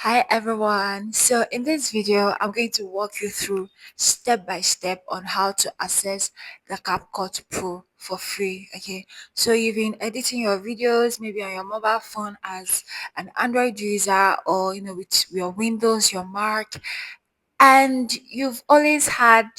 Hi everyone. So in this video, I'm going to walk you through step by step on how to access the CapCut Pro for free. Okay. So you've been editing your videos maybe on your mobile phone as an Android user or with your Windows, your Mac, and you've always had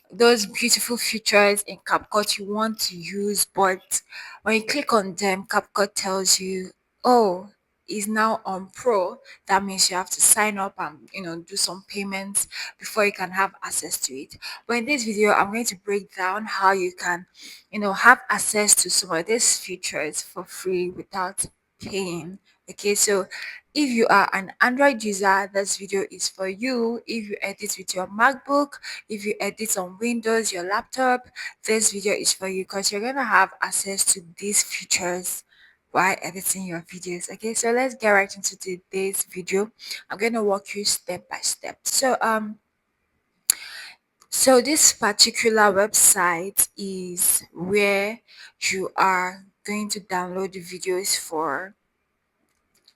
those beautiful features in CapCut you want to use, but when you click on them, CapCut tells you, oh, is now on Pro. That means you have to sign up and do some payments before you can have access to it. But in this video, I'm going to break down how you can have access to some of these features for free without paying. Okay, so if you are an Android user, this video is for you. If you edit with your MacBook, if you edit on Windows, your laptop, this video is for you because you're gonna have access to these features while editing your videos. Okay, so let's get right into today's video. I'm gonna walk you step by step. So this particular website is where you are going to download the videos for.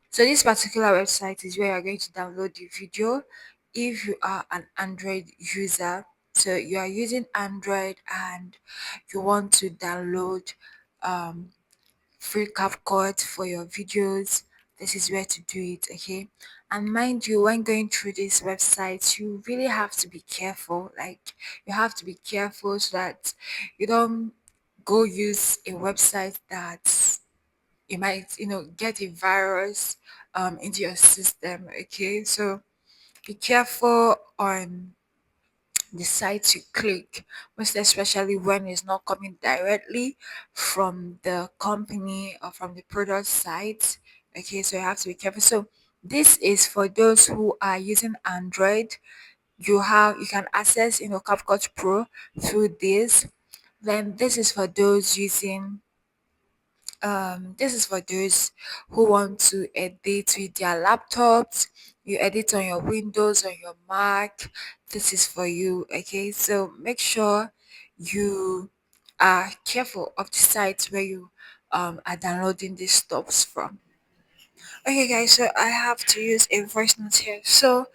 So this particular website is where you're going to download the video if you are an Android user. So you are using Android and you want to download um, free CapCut for your videos. This is where to do it, okay? And mind you, when going through this website, you really have to be careful. Like you have to be careful so that you don't go use a website that you might get a virus into your system. Okay, so be careful on the sites you click, most especially when it's not coming directly from the company or from the product site. Okay, so you have to be careful. So this is for those who are using Android. You can access CapCut Pro through this. Then this is for those using this is for those who want to edit with their laptops. You edit on your Windows, on your Mac. This is for you. Okay, so make sure you are careful of the sites where you are downloading these stuffs from. Okay, guys, so I have to use a voice note here. So,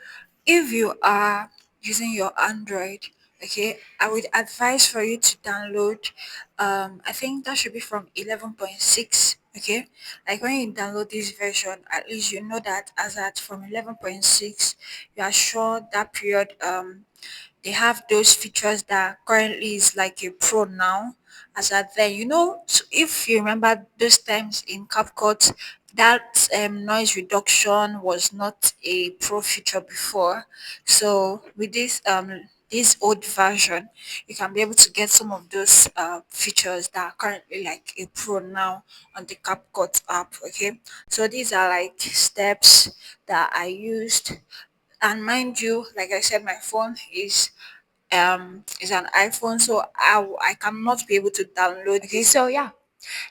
if you are using your Android, okay, I would advise for you to download. I think that should be from 11.6. Okay, like when you download this version, at least you know that as at from 11.6, you are sure that period they have those features that currently is like a pro now. As at then, so if you remember those times in CapCut, that noise reduction was not a pro feature before. So with this old version, you can be able to get some of those features that are currently like a pro now on the CapCut app. Okay, so these are like steps that I used, and mind you, like I said, my phone is an iPhone, so I cannot be able to download. Okay, so yeah,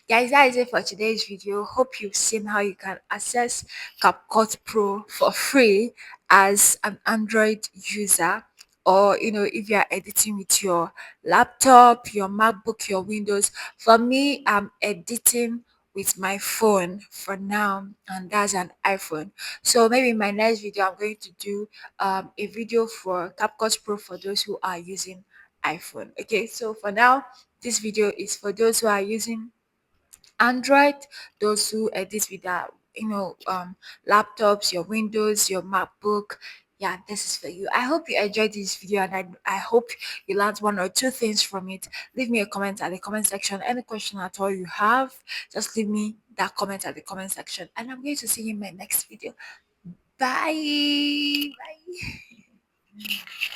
guys, that is it for today's video. Hope you've seen how you can access CapCut Pro for free as an Android user, or if you are editing with your laptop, your MacBook, your Windows. For me, I'm editing with my phone for now, and that's an iPhone. So maybe in my next video I'm going to do a video for CapCut Pro for those who are using iPhone. Okay, so for now, this video is for those who are using Android, those who edit with their laptops, your Windows, your MacBook. Yeah, this is for you. I hope you enjoyed this video, and I hope you learned one or two things from it. Leave me a comment at the comment section. Any question at all you have, just leave me that comment at the comment section, and I'm going to see you in my next video. Bye. Bye.